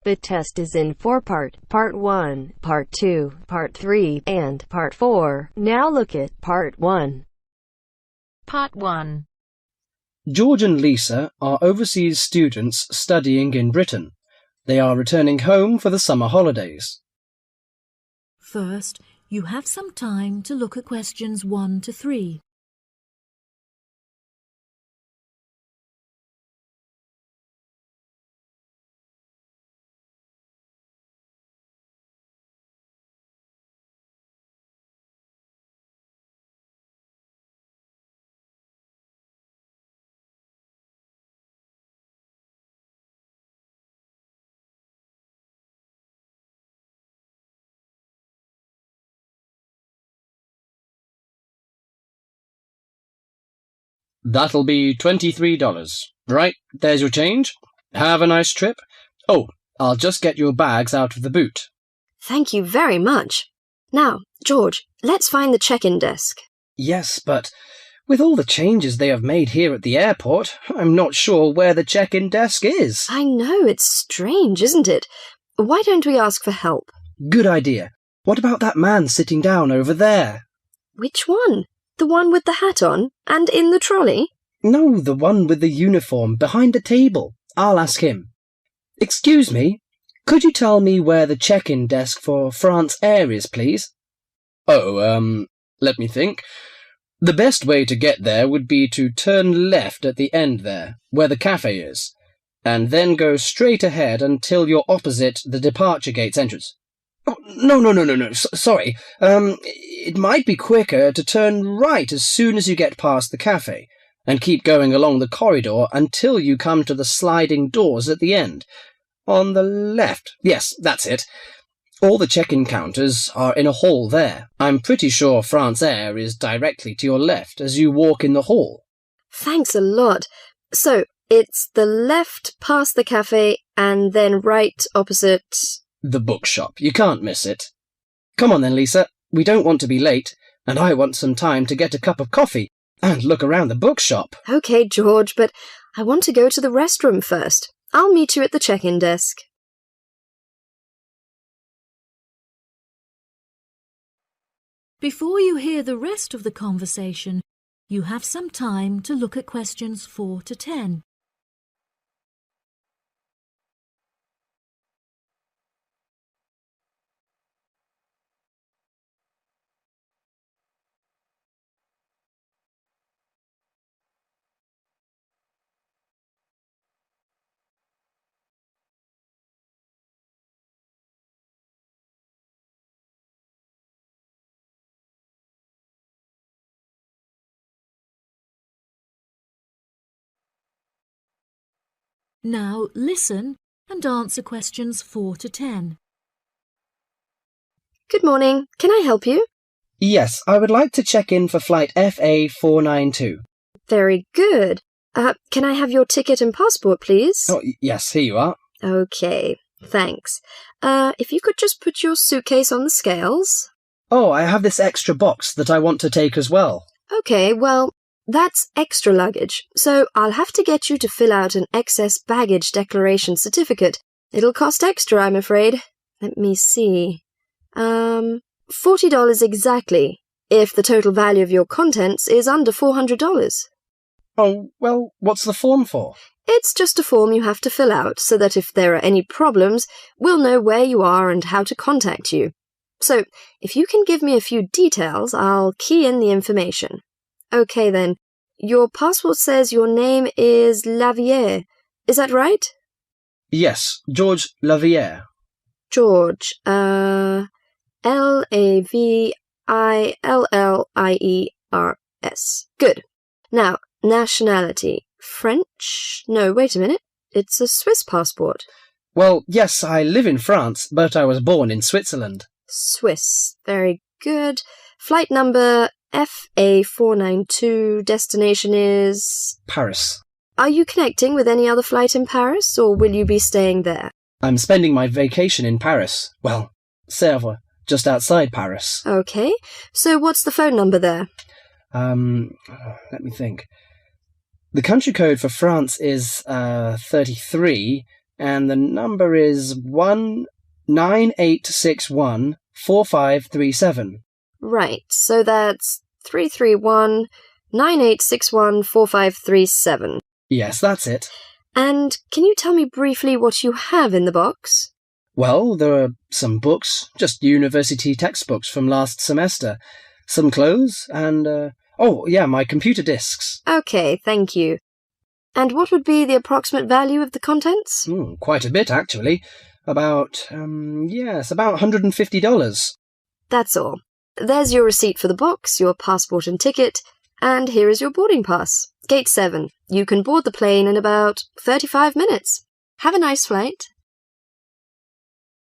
The test is in 4 parts: Part 1, Part 2, Part 3, and Part 4. Now look at Part 1. Part 1. George and Lisa are overseas students studying in Britain. They are returning home for the summer holidays. First, you have some time to look at questions 1 to 3. That'll be $23. Right, there's your change. Have a nice trip. Oh, I'll just get your bags out of the boot. Thank you very much. Now, George, let's find the check-in desk. Yes, but with all the changes they have made here at the airport, I'm not sure where the check-in desk is. I know, it's strange, isn't it? Why don't we ask for help? Good idea. What about that man sitting down over there? Which one? The one with the hat on and in the trolley? No, the one with the uniform behind the table. I'll ask him. Excuse me, could you tell me where the check-in desk for France Air is, please? Oh, let me think. The best way to get there would be to turn left at the end there, where the cafe is, and then go straight ahead until you're opposite the departure gates entrance. Oh, no. Sorry. It might be quicker to turn right as soon as you get past the cafe, and keep going along the corridor until you come to the sliding doors at the end. On the left. Yes, that's it. All the check-in counters are in a hall there. I'm pretty sure France Air is directly to your left as you walk in the hall. Thanks a lot. So, it's the left past the cafe and then right opposite... The bookshop. You can't miss it. Come on then, Lisa. We don't want to be late, and I want some time to get a cup of coffee and look around the bookshop. Okay, George, but I want to go to the restroom first. I'll meet you at the check-in desk. Before you hear the rest of the conversation, you have some time to look at questions 4 to 10. Now listen and answer questions 4 to 10. Good morning. Can I help you? Yes, I would like to check in for flight FA492. Very good. Can I have your ticket and passport, please? Oh, yes, here you are. Okay, thanks. If you could just put your suitcase on the scales. Oh, I have this extra box that I want to take as well. Okay, well, that's extra luggage, so I'll have to get you to fill out an excess baggage declaration certificate. It'll cost extra, I'm afraid. Let me see. $40 exactly, if the total value of your contents is under $400. Oh, well, what's the form for? It's just a form you have to fill out so that if there are any problems, we'll know where you are and how to contact you. So, if you can give me a few details, I'll key in the information. Okay then, your passport says your name is Lavier. Is that right? Yes, George Lavier. George, Lavillliers. Good. Now, nationality. French? No, wait a minute. It's a Swiss passport. Well, yes, I live in France, but I was born in Switzerland. Swiss. Very good. Flight number FA492. Destination is... Paris. Are you connecting with any other flight in Paris, or will you be staying there? I'm spending my vacation in Paris. Well, Sèvres, just outside Paris. Okay. So what's the phone number there? Let me think. The country code for France is 33, and the number is 198614537. Right, so that's 331-9861-4537. Yes, that's it. And can you tell me briefly what you have in the box? Well, there are some books, just university textbooks from last semester, some clothes, and, my computer disks. Okay, thank you. And what would be the approximate value of the contents? Quite a bit, actually. About $150. That's all. There's your receipt for the box, your passport and ticket, and here is your boarding pass. Gate 7. You can board the plane in about 35 minutes. Have a nice flight.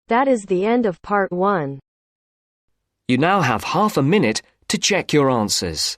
That is the end of part 1. You now have half a minute to check your answers.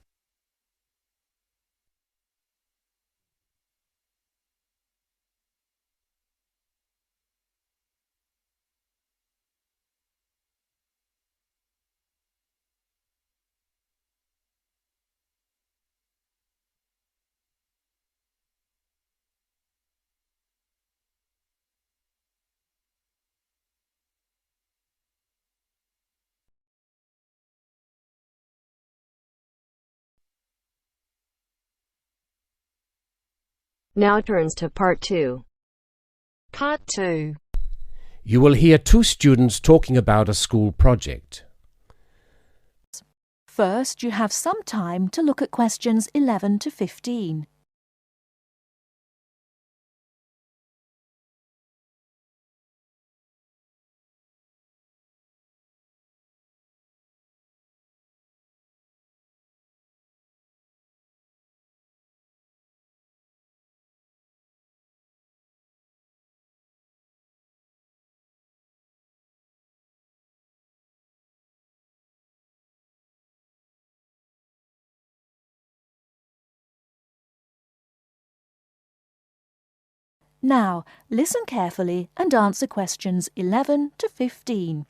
Now turns to part 2. Part 2. You will hear two students talking about a school project. First, you have some time to look at questions 11 to 15. Now, listen carefully and answer questions 11 to 15.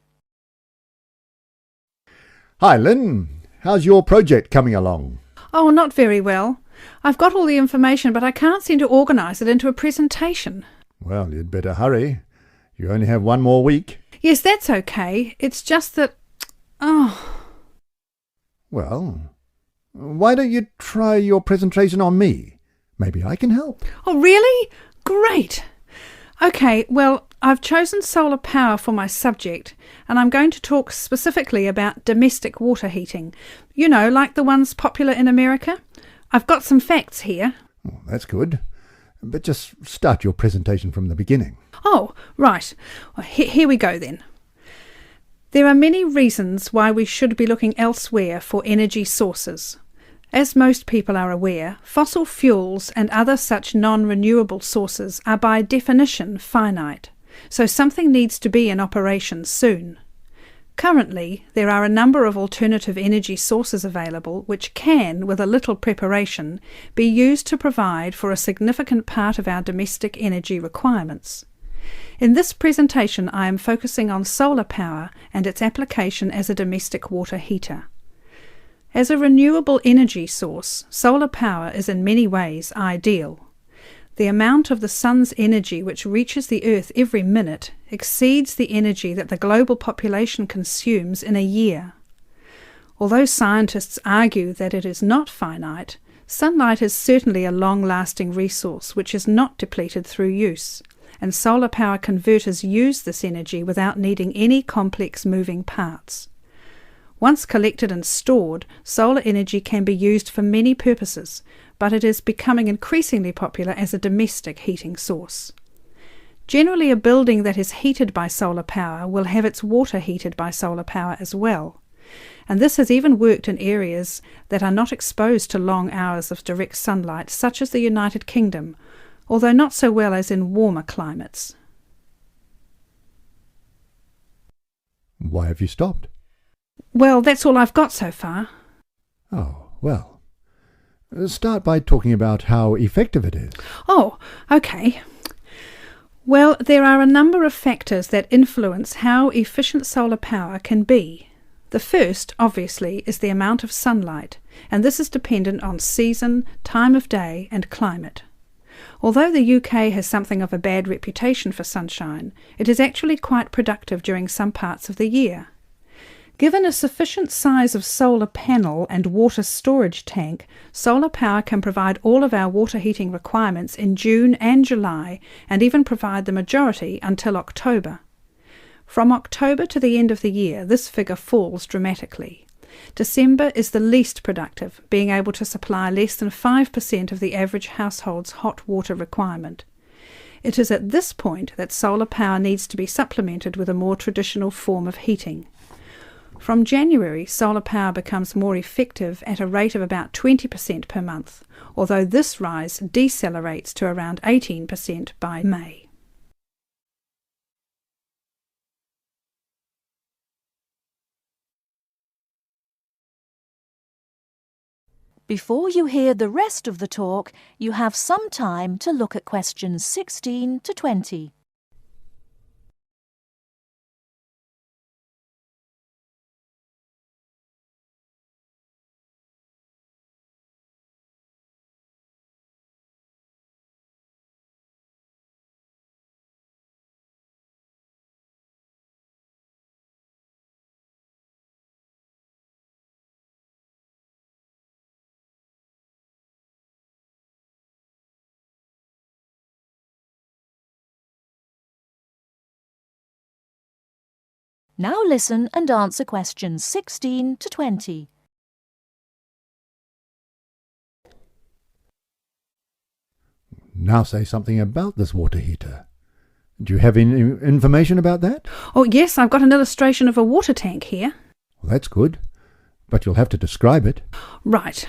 Hi, Lynn. How's your project coming along? Oh, not very well. I've got all the information, but I can't seem to organise it into a presentation. Well, you'd better hurry. You only have one more week. Yes, that's okay. It's just that... Well, why don't you try your presentation on me? Maybe I can help. Oh, really? Great! Okay, well, I've chosen solar power for my subject, and I'm going to talk specifically about domestic water heating. You know, like the ones popular in America. I've got some facts here. Oh, that's good. But just start your presentation from the beginning. Oh, right. Well, here we go then. There are many reasons why we should be looking elsewhere for energy sources. As most people are aware, fossil fuels and other such non-renewable sources are by definition finite, so something needs to be in operation soon. Currently, there are a number of alternative energy sources available which can, with a little preparation, be used to provide for a significant part of our domestic energy requirements. In this presentation, I am focusing on solar power and its application as a domestic water heater. As a renewable energy source, solar power is in many ways ideal. The amount of the sun's energy which reaches the earth every minute exceeds the energy that the global population consumes in a year. Although scientists argue that it is not finite, sunlight is certainly a long-lasting resource which is not depleted through use, and solar power converters use this energy without needing any complex moving parts. Once collected and stored, solar energy can be used for many purposes, but it is becoming increasingly popular as a domestic heating source. Generally, a building that is heated by solar power will have its water heated by solar power as well, and this has even worked in areas that are not exposed to long hours of direct sunlight, such as the United Kingdom, although not so well as in warmer climates. Why have you stopped? Well, that's all I've got so far. Oh, well. Start by talking about how effective it is. Oh, okay. Well, there are a number of factors that influence how efficient solar power can be. The first, obviously, is the amount of sunlight, and this is dependent on season, time of day, and climate. Although the UK has something of a bad reputation for sunshine, it is actually quite productive during some parts of the year. Given a sufficient size of solar panel and water storage tank, solar power can provide all of our water heating requirements in June and July, and even provide the majority until October. From October to the end of the year, this figure falls dramatically. December is the least productive, being able to supply less than 5% of the average household's hot water requirement. It is at this point that solar power needs to be supplemented with a more traditional form of heating. From January, solar power becomes more effective at a rate of about 20% per month, although this rise decelerates to around 18% by May. Before you hear the rest of the talk, you have some time to look at questions 16 to 20. Now listen and answer questions 16 to 20. Now say something about this water heater. Do you have any information about that? Oh yes, I've got an illustration of a water tank here. Well, that's good, but you'll have to describe it. Right.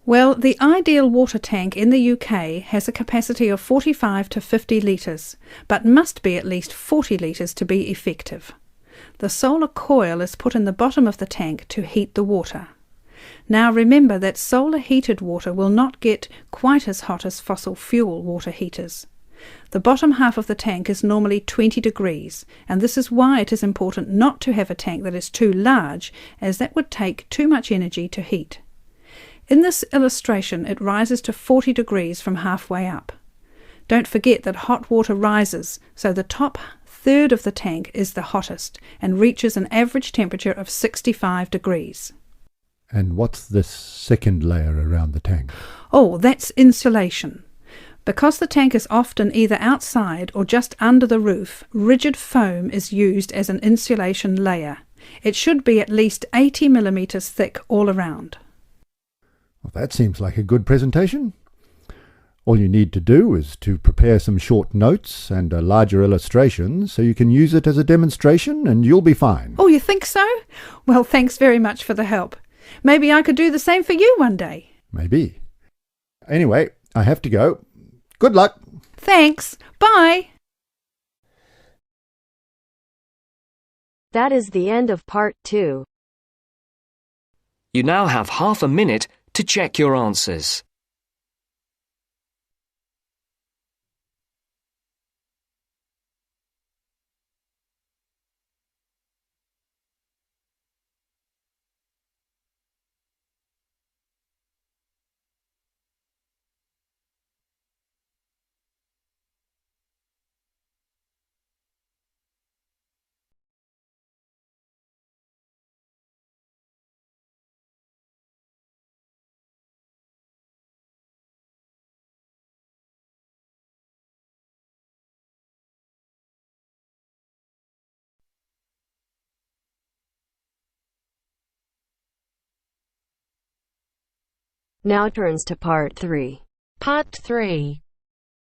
Well, the ideal water tank in the UK has a capacity of 45 to 50 litres, but must be at least 40 litres to be effective. The solar coil is put in the bottom of the tank to heat the water. Now remember that solar heated water will not get quite as hot as fossil fuel water heaters. The bottom half of the tank is normally 20 degrees, and this is why it is important not to have a tank that is too large, as that would take too much energy to heat. In this illustration, it rises to 40 degrees from halfway up. Don't forget that hot water rises, so the top third of the tank is the hottest and reaches an average temperature of 65 degrees. And what's this second layer around the tank? Oh, that's insulation. Because the tank is often either outside or just under the roof, rigid foam is used as an insulation layer. It should be at least 80 millimetres thick all around. Well, that seems like a good presentation. All you need to do is to prepare some short notes and a larger illustration so you can use it as a demonstration and you'll be fine. Oh, you think so? Well, thanks very much for the help. Maybe I could do the same for you one day. Maybe. Anyway, I have to go. Good luck. Thanks. Bye. That is the end of part 2. You now have half a minute to check your answers. Now turns to part 3. Part 3.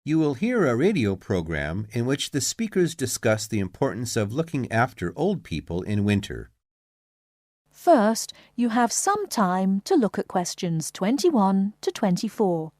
You will hear a radio program in which the speakers discuss the importance of looking after old people in winter. First, you have some time to look at questions 21 to 24.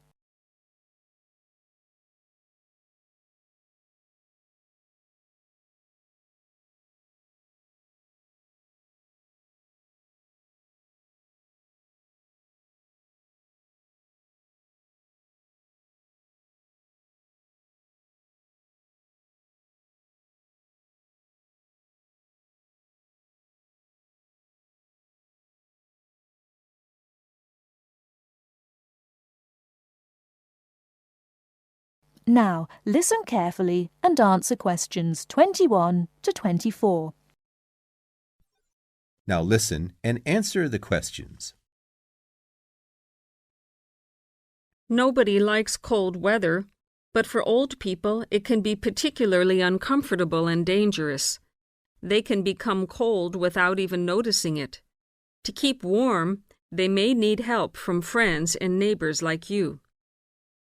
Now, listen carefully and answer questions 21 to 24. Now listen and answer the questions. Nobody likes cold weather, but for old people it can be particularly uncomfortable and dangerous. They can become cold without even noticing it. To keep warm, they may need help from friends and neighbors like you.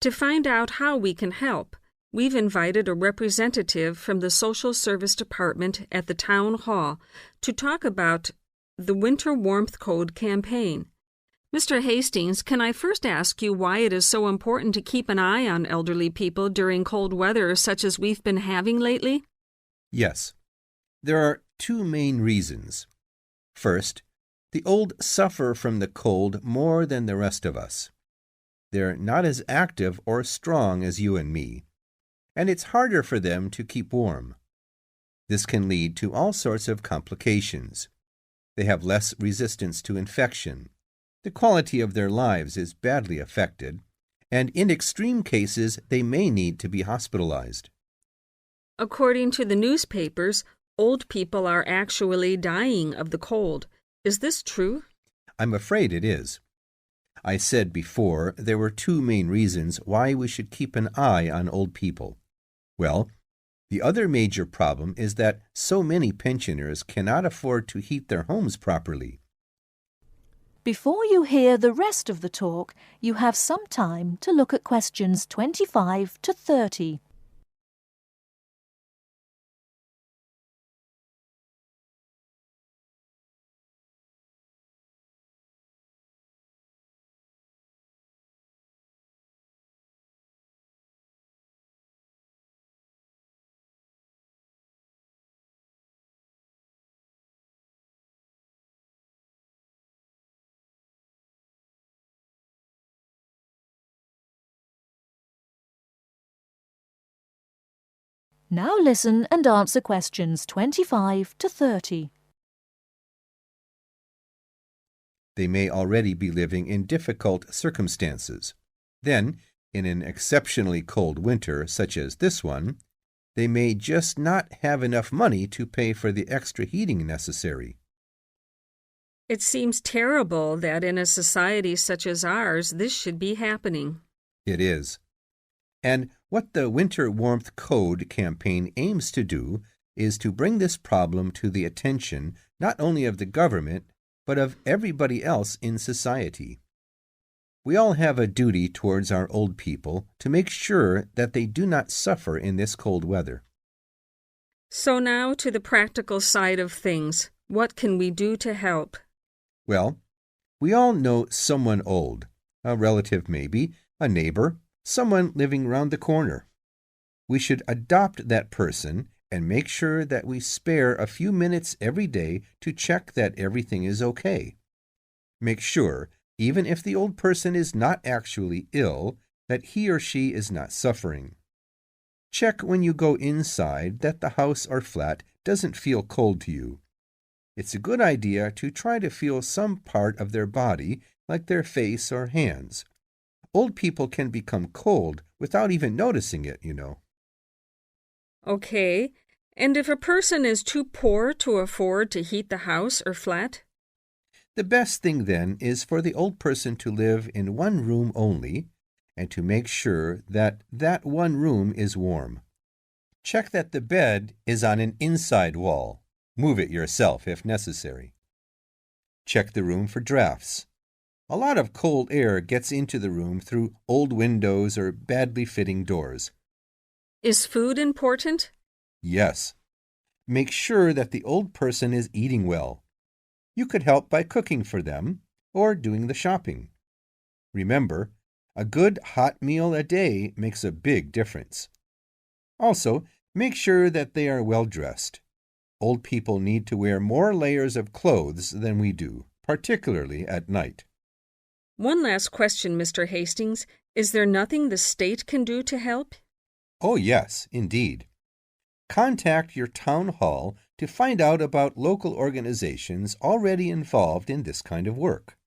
To find out how we can help, we've invited a representative from the Social Service Department at the Town Hall to talk about the Winter Warmth Code campaign. Mr. Hastings, can I first ask you why it is so important to keep an eye on elderly people during cold weather such as we've been having lately? Yes. There are two main reasons. First, the old suffer from the cold more than the rest of us. They're not as active or strong as you and me, and it's harder for them to keep warm. This can lead to all sorts of complications. They have less resistance to infection. The quality of their lives is badly affected, and in extreme cases, they may need to be hospitalized. According to the newspapers, old people are actually dying of the cold. Is this true? I'm afraid it is. I said before there were two main reasons why we should keep an eye on old people. Well, the other major problem is that so many pensioners cannot afford to heat their homes properly. Before you hear the rest of the talk, you have some time to look at questions 25 to 30. Now listen and answer questions 25 to 30. They may already be living in difficult circumstances. Then, in an exceptionally cold winter such as this one, they may just not have enough money to pay for the extra heating necessary. It seems terrible that in a society such as ours, this should be happening. It is. And what the Winter Warmth Code campaign aims to do is to bring this problem to the attention not only of the government, but of everybody else in society. We all have a duty towards our old people to make sure that they do not suffer in this cold weather. So now to the practical side of things. What can we do to help? Well, we all know someone old, a relative maybe, a neighbor, someone living round the corner. We should adopt that person and make sure that we spare a few minutes every day to check that everything is okay. Make sure, even if the old person is not actually ill, that he or she is not suffering. Check when you go inside that the house or flat doesn't feel cold to you. It's a good idea to try to feel some part of their body, like their face or hands. Old people can become cold without even noticing it, you know. Okay, and if a person is too poor to afford to heat the house or flat? The best thing then is for the old person to live in one room only and to make sure that that one room is warm. Check that the bed is on an inside wall. Move it yourself if necessary. Check the room for drafts. A lot of cold air gets into the room through old windows or badly fitting doors. Is food important? Yes. Make sure that the old person is eating well. You could help by cooking for them or doing the shopping. Remember, a good hot meal a day makes a big difference. Also, make sure that they are well dressed. Old people need to wear more layers of clothes than we do, particularly at night. One last question, Mr. Hastings. Is there nothing the state can do to help? Oh, yes, indeed. Contact your town hall to find out about local organizations already involved in this kind of work.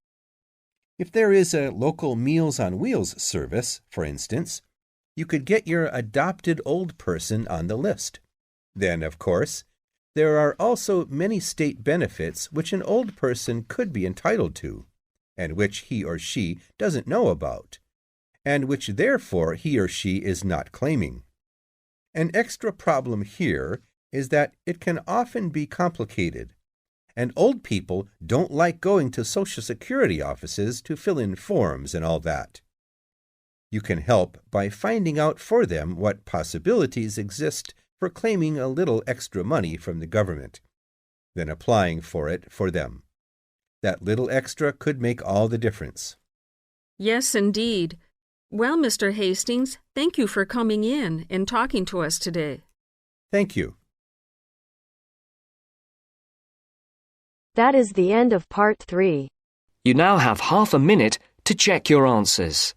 If there is a local Meals on Wheels service, for instance, you could get your adopted old person on the list. Then, of course, there are also many state benefits which an old person could be entitled to, and which he or she doesn't know about, and which therefore he or she is not claiming. An extra problem here is that it can often be complicated, and old people don't like going to Social Security offices to fill in forms and all that. You can help by finding out for them what possibilities exist for claiming a little extra money from the government, then applying for it for them. That little extra could make all the difference. Yes, indeed. Well, Mr. Hastings, thank you for coming in and talking to us today. Thank you. That is the end of part 3. You now have half a minute to check your answers.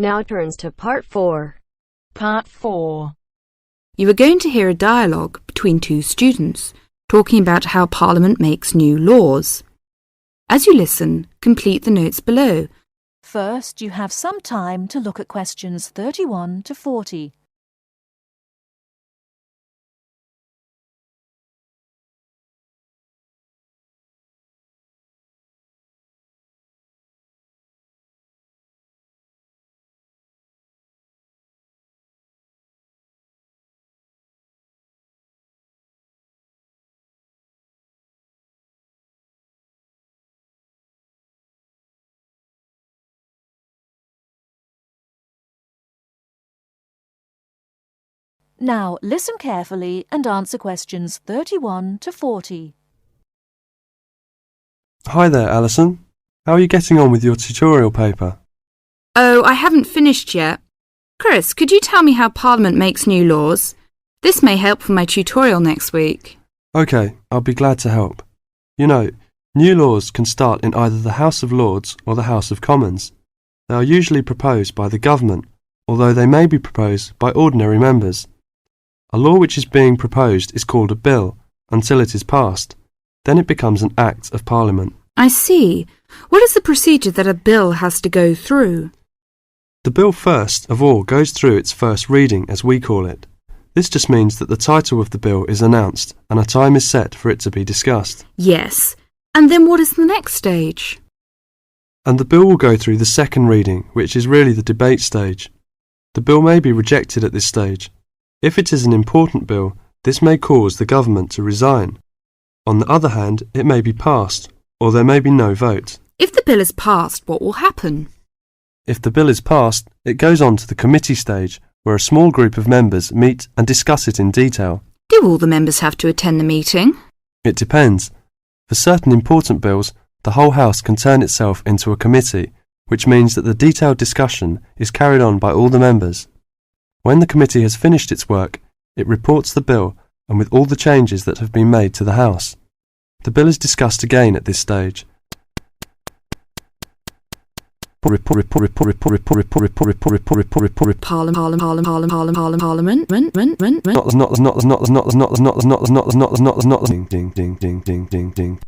Now turns to part 4. Part 4. You are going to hear a dialogue between two students talking about how Parliament makes new laws. As you listen, complete the notes below. First, you have some time to look at questions 31 to 40. Now, listen carefully and answer questions 31 to 40. Hi there, Alison. How are you getting on with your tutorial paper? Oh, I haven't finished yet. Chris, could you tell me how Parliament makes new laws? This may help for my tutorial next week. OK, I'll be glad to help. You know, new laws can start in either the House of Lords or the House of Commons. They are usually proposed by the government, although they may be proposed by ordinary members. A law which is being proposed is called a bill until it is passed. Then it becomes an Act of Parliament. I see. What is the procedure that a bill has to go through? The bill first of all goes through its first reading, as we call it. This just means that the title of the bill is announced and a time is set for it to be discussed. Yes. And then what is the next stage? And the bill will go through the second reading, which is really the debate stage. The bill may be rejected at this stage. If it is an important bill, this may cause the government to resign. On the other hand, it may be passed, or there may be no vote. If the bill is passed, what will happen? If the bill is passed, it goes on to the committee stage, where a small group of members meet and discuss it in detail. Do all the members have to attend the meeting? It depends. For certain important bills, the whole House can turn itself into a committee, which means that the detailed discussion is carried on by all the members. When the committee has finished its work, it reports the bill and with all the changes that have been made to the House. The bill is discussed again at this stage.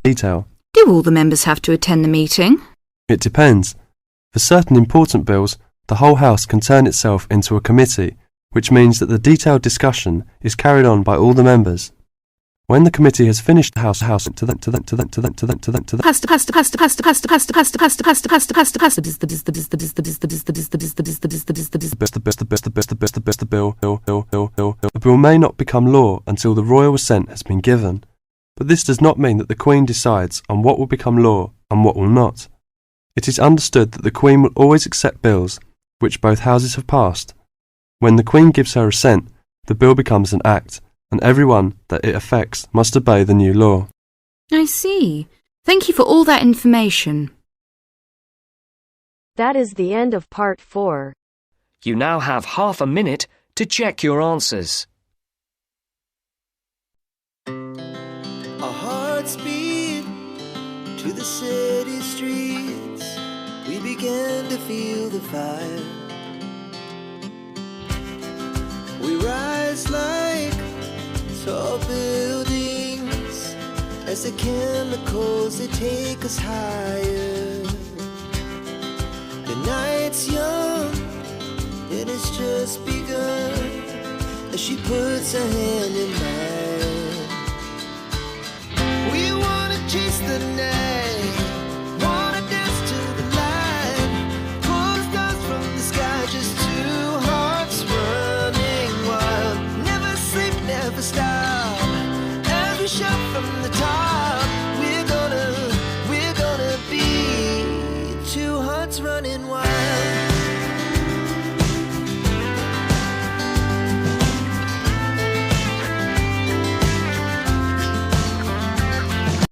Detail. Do all the members have to attend the meeting? It depends. For certain important bills, the whole House can turn itself into a committee, which means that the detailed discussion is carried on by all the members. When the committee has finished the House The bill may not become law until the royal assent has been given, but this does not mean that the Queen decides on what will become law and what will not. It is understood that the Queen will always accept bills which both houses have passed. When the Queen gives her assent, the bill becomes an act, and everyone that it affects must obey the new law. I see. Thank you for all that information. That is the end of part 4. You now have half a minute to check your answers. Our hearts beat to the city streets. We began to feel the fire. We rise like tall buildings as the chemicals, they take us higher. The night's young, it has just begun as she puts her hand in mine. We wanna chase the night, wanna dance to the light, pull the stars from the sky, just two hearts running wild. Never sleep, never stop, as we shout from the top. We're gonna be two hearts running wild.